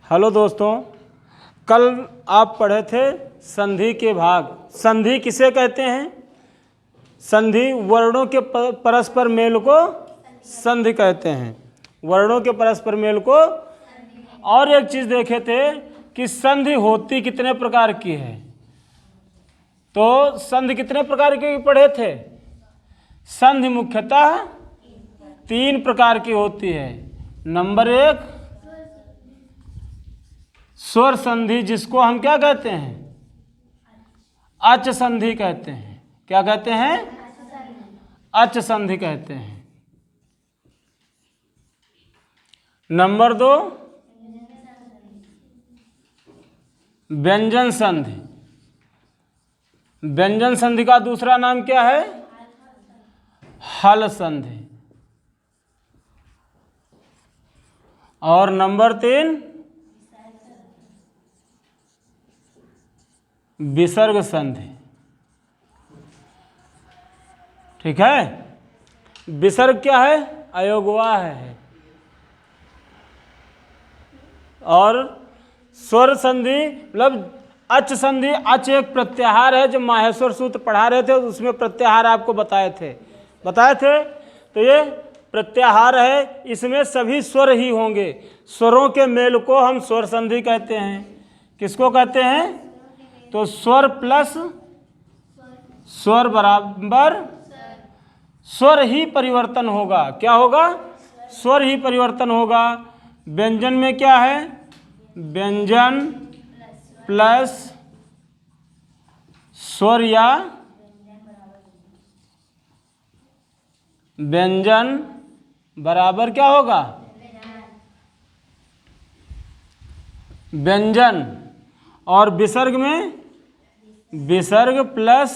Hello दोस्तों, कल आप पढ़े थे संधि के भाग। संधि किसे कहते हैं? संधि वर्णों के परस्पर मेल को संधि कहते हैं। वर्णों के परस्पर मेल को। और एक चीज देखे थे कि संधि होती कितने प्रकार की है। तो संधि कितने प्रकार की पढ़े थे? संधि मुख्यतः 3 प्रकार की होती है। नंबर 1 स्वर संधि, जिसको हम क्या कहते हैं? अच संधि कहते हैं। क्या कहते हैं? अच संधि कहते हैं। नंबर 2 व्यंजन संधि। व्यंजन संधि का दूसरा नाम क्या है? हल संधि। और नंबर 3 विसर्ग संधि। ठीक है। विसर्ग क्या है? अयोगवाह है। और स्वर संधि मतलब अच संधि। अच एक प्रत्याहार है, जो माहेश्वर सूत्र पढ़ा रहे थे उसमें प्रत्याहार आपको बताए थे। तो ये प्रत्याहार है, इसमें सभी स्वर ही होंगे। स्वरों के मेल को हम स्वर संधि कहते हैं। किसको कहते हैं? तो स्वर प्लस स्वर बराबर स्वर ही परिवर्तन होगा। क्या होगा? स्वर ही परिवर्तन होगा। व्यंजन में क्या है? व्यंजन प्लस स्वर या व्यंजन बराबर क्या होगा? व्यंजन। और विसर्ग में विसर्ग प्लस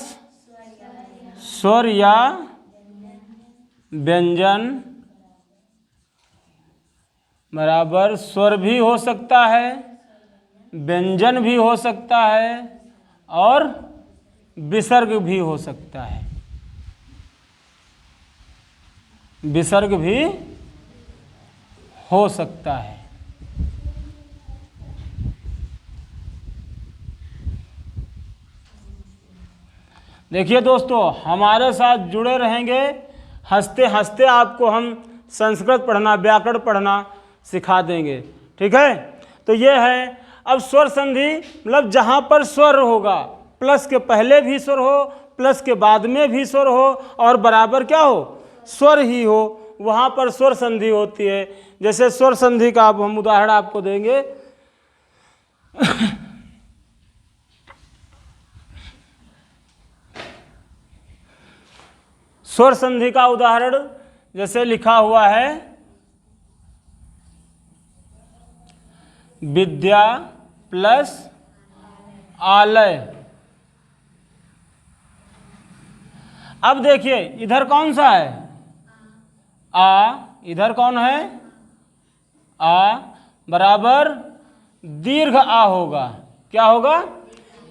स्वर या व्यंजन बराबर स्वर भी हो सकता है, व्यंजन भी हो सकता है और विसर्ग भी हो सकता है। विसर्ग भी हो सकता है। देखिए दोस्तों, हमारे साथ जुड़े रहेंगे। हंसते हंसते आपको हम संस्कृत पढ़ना, व्याकरण पढ़ना सिखा देंगे। ठीक है। तो ये है। अब स्वर संधि मतलब जहाँ पर स्वर होगा, प्लस के पहले भी स्वर हो, प्लस के बाद में भी स्वर हो और बराबर क्या हो? स्वर ही हो, वहाँ पर स्वर संधि होती है। जैसे स्वर संधि का अब हम उदाहरण आपको देंगे। स्वर संधि का उदाहरण जैसे लिखा हुआ है, विद्या प्लस आलय। अब देखिए इधर कौन सा है? आ। इधर कौन है? आ बराबर दीर्घ आ होगा। क्या होगा?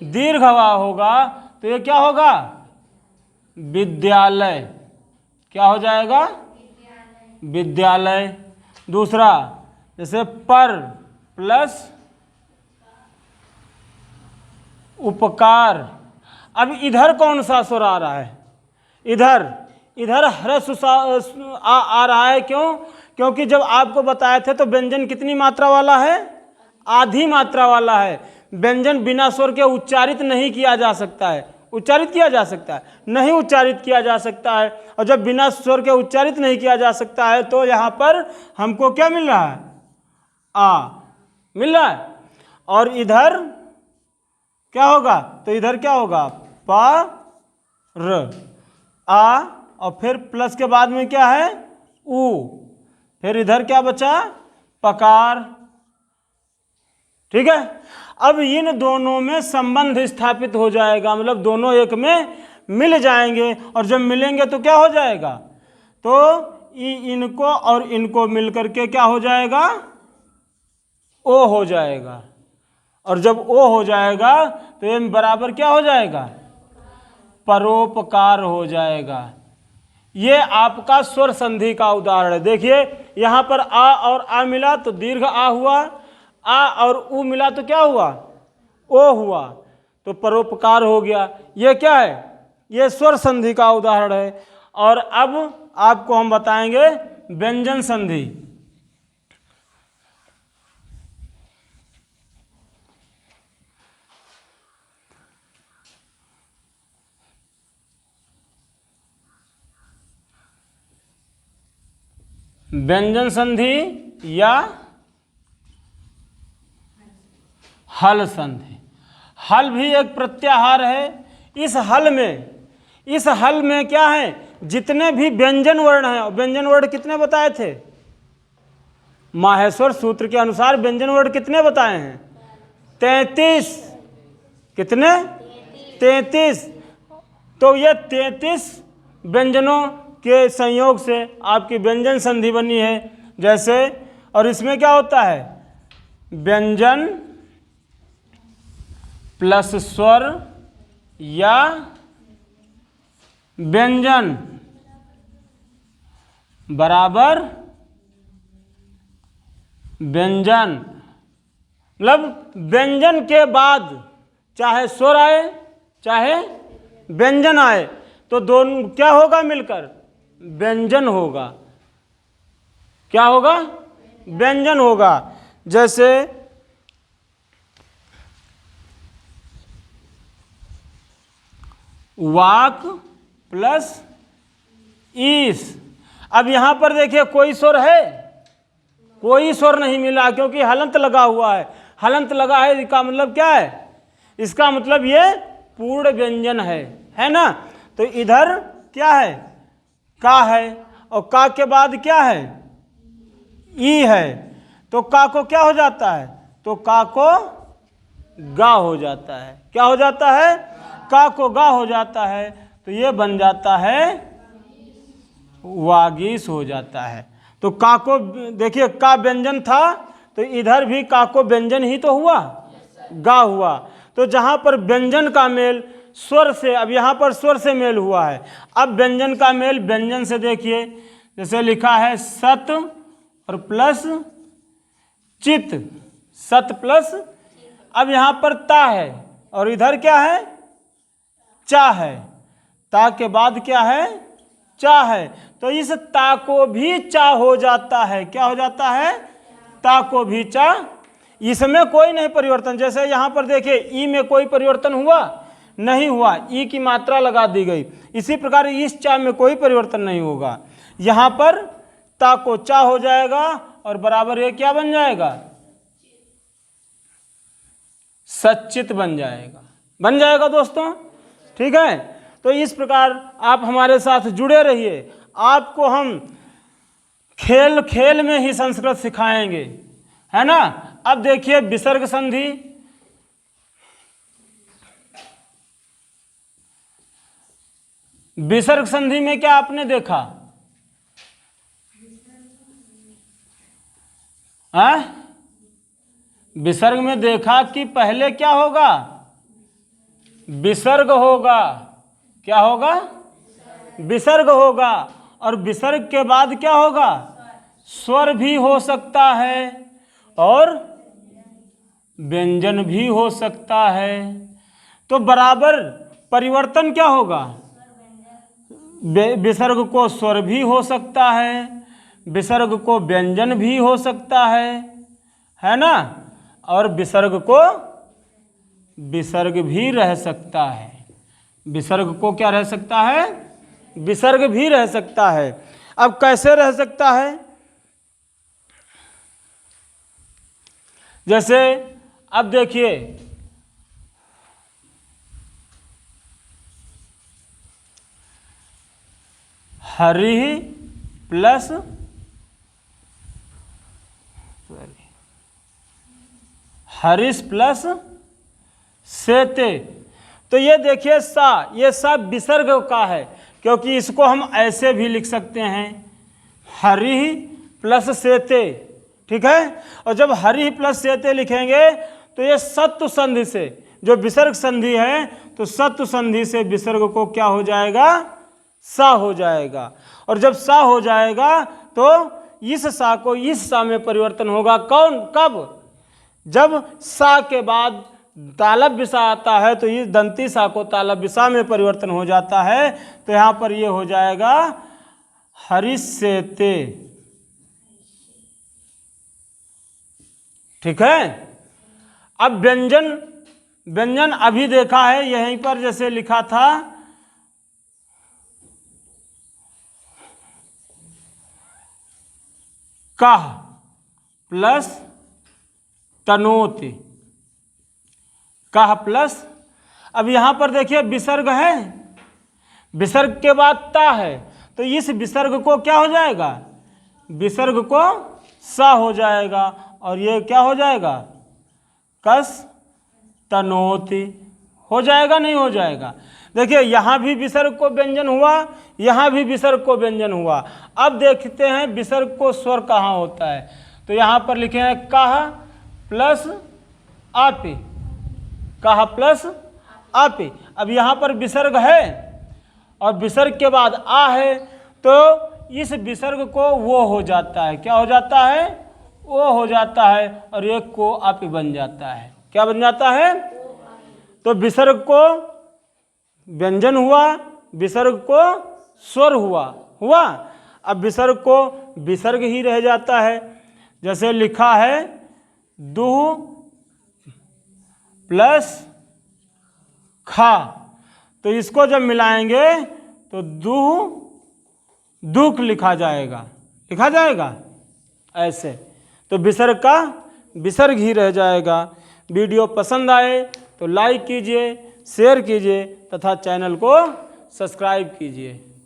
दीर्घ आ होगा। तो ये क्या होगा? विद्यालय। क्या हो जाएगा? विद्यालय। दूसरा जैसे पर प्लस उपकार। अब इधर कौन सा स्वर आ रहा है? इधर ह्रस्व आ रहा है। क्यों? क्योंकि जब आपको बताए थे तो व्यंजन कितनी मात्रा वाला है? आधी मात्रा वाला है। व्यंजन बिना स्वर के उच्चारित नहीं किया जा सकता है। उच्चारित किया जा सकता है? नहीं उच्चारित किया जा सकता है। और जब बिना स्वर के उच्चारित नहीं किया जा सकता है तो यहाँ पर हमको क्या मिल रहा है? आ मिल रहा है। और इधर क्या होगा? तो इधर क्या होगा? प र आ और फिर प्लस के बाद में क्या है? उ। फिर इधर क्या बचा? पकार। ठीक है। अब इन दोनों में संबंध स्थापित हो जाएगा, मतलब दोनों एक में मिल जाएंगे। और जब मिलेंगे तो क्या हो जाएगा? तो इनको और इनको मिलकर के क्या हो जाएगा? ओ हो जाएगा। और जब ओ हो जाएगा तो ये बराबर क्या हो जाएगा? परोपकार हो जाएगा। ये आपका स्वर संधि का उदाहरण है। देखिए यहाँ पर आ और आ मिला तो दीर्घ आ हुआ, आ और उ मिला तो क्या हुआ, ओ हुआ, तो परोपकार हो गया। ये क्या है, ये स्वर संधि का उदाहरण है। और अब आपको हम बताएंगे व्यंजन संधि। व्यंजन संधि या हल संधि। हल भी एक प्रत्याहार है। इस हल में क्या है, जितने भी व्यंजन वर्ण हैं, व्यंजन वर्ण कितने बताए थे, माहेश्वर सूत्र के अनुसार व्यंजन वर्ण कितने बताए हैं, 33। कितने, 33। तो ये 33 व्यंजनों के संयोग से आपकी व्यंजन संधि बनी है। जैसे, और इसमें क्या होता है, व्यंजन प्लस स्वर या व्यंजन बराबर व्यंजन, मतलब व्यंजन के बाद चाहे स्वर आए चाहे व्यंजन आए तो दोनों क्या होगा, मिलकर व्यंजन होगा। क्या होगा, व्यंजन होगा। जैसे वाक प्लस ईस। अब यहां पर देखिए कोई स्वर है, कोई स्वर नहीं मिला क्योंकि हलंत लगा हुआ है। हलंत लगा है, इसका मतलब क्या है, इसका मतलब ये पूर्ण व्यंजन है ना। तो इधर क्या है, का है, और का के बाद क्या है, ई है। तो का को क्या हो जाता है, तो का को गा हो जाता है। क्या हो जाता है, का को गा हो जाता है। तो ये बन जाता है वागीश हो जाता है। तो का को देखिए, का व्यंजन था तो इधर भी का को व्यंजन ही तो हुआ, गा हुआ। तो जहां पर व्यंजन का मेल स्वर से, अब यहां पर स्वर से मेल हुआ है, अब व्यंजन का मेल व्यंजन से देखिए, जैसे लिखा है सत और प्लस चित, सत प्लस, अब यहां पर ता है और इधर क्या है, चा है। ता के बाद क्या है, चा है। तो इस ता को भी चा हो जाता है। क्या हो जाता है, ता को भी चा। इसमें कोई नहीं परिवर्तन। जैसे यहां पर देखिए ई में कोई परिवर्तन हुआ नहीं हुआ, ई की मात्रा लगा दी गई। इसी प्रकार इस चा में कोई परिवर्तन नहीं होगा। यहां पर ता को चा हो जाएगा और बराबर ये क्या बन जाएगा, सच्चित बन जाएगा दोस्तों। ठीक है, तो इस प्रकार आप हमारे साथ जुड़े रहिए। आपको हम खेल खेल में ही संस्कृत सिखाएंगे, है ना। अब देखिए विसर्ग संधि। विसर्ग संधि में क्या आपने देखा, विसर्ग में देखा कि पहले क्या होगा, विसर्ग होगा। क्या होगा, विसर्ग होगा। और विसर्ग के बाद क्या होगा, स्वर भी हो सकता है और व्यंजन भी हो सकता है। तो बराबर परिवर्तन क्या होगा, विसर्ग को स्वर भी हो सकता है, विसर्ग को व्यंजन भी हो सकता है ना। और विसर्ग को विसर्ग भी रह सकता है। विसर्ग को क्या रह सकता है, विसर्ग भी रह सकता है। अब कैसे रह सकता है, जैसे अब देखिए हरि प्लस हरिश प्लस सेते। तो ये देखिए सा, ये सा विसर्ग का है क्योंकि इसको हम ऐसे भी लिख सकते हैं, हरि प्लस सेते। ठीक है, और जब हरि प्लस सेते लिखेंगे तो ये सत्व संधि से, जो विसर्ग संधि है, तो सत्व संधि से विसर्ग को क्या हो जाएगा, सा हो जाएगा। और जब सा हो जाएगा तो इस सा को इस सा में परिवर्तन होगा। कौन, कब, जब सा के बाद तालब विसा आता है तो इस दंती सा को तालब विसा में परिवर्तन हो जाता है। तो यहाँ पर ये हो जाएगा हरिष्यते। ठीक है। अब व्यंजन अभी देखा है, यहीं पर जैसे लिखा था कह प्लस तनोति, कह प्लस, अब यहां पर देखिए विसर्ग है, विसर्ग के बाद ता है, तो इस विसर्ग को क्या हो जाएगा, विसर्ग को सा हो जाएगा और ये क्या हो जाएगा, कस तनोति हो जाएगा, नहीं हो जाएगा। देखिए यहाँ भी विसर्ग को व्यंजन हुआ, यहाँ भी विसर्ग को व्यंजन हुआ। अब देखते हैं विसर्ग को स्वर कहाँ होता है, तो यहाँ पर लिखे हैं कह प्लस आपि, कह प्लस आपि। अब यहाँ पर विसर्ग है और विसर्ग के बाद आ है, तो इस विसर्ग को वो हो जाता है, क्या हो जाता है, वो हो जाता है और एक को आपि बन जाता है। क्या बन जाता है, तो विसर्ग को व्यंजन हुआ, विसर्ग को स्वर हुआ। अब विसर्ग को विसर्ग ही रह जाता है, जैसे लिखा है दुह प्लस खा, तो इसको जब मिलाएंगे तो दुख लिखा जाएगा ऐसे, तो विसर्ग का विसर्ग ही रह जाएगा। वीडियो पसंद आए तो लाइक कीजिए, शेयर कीजिए तथा चैनल को सब्सक्राइब कीजिए।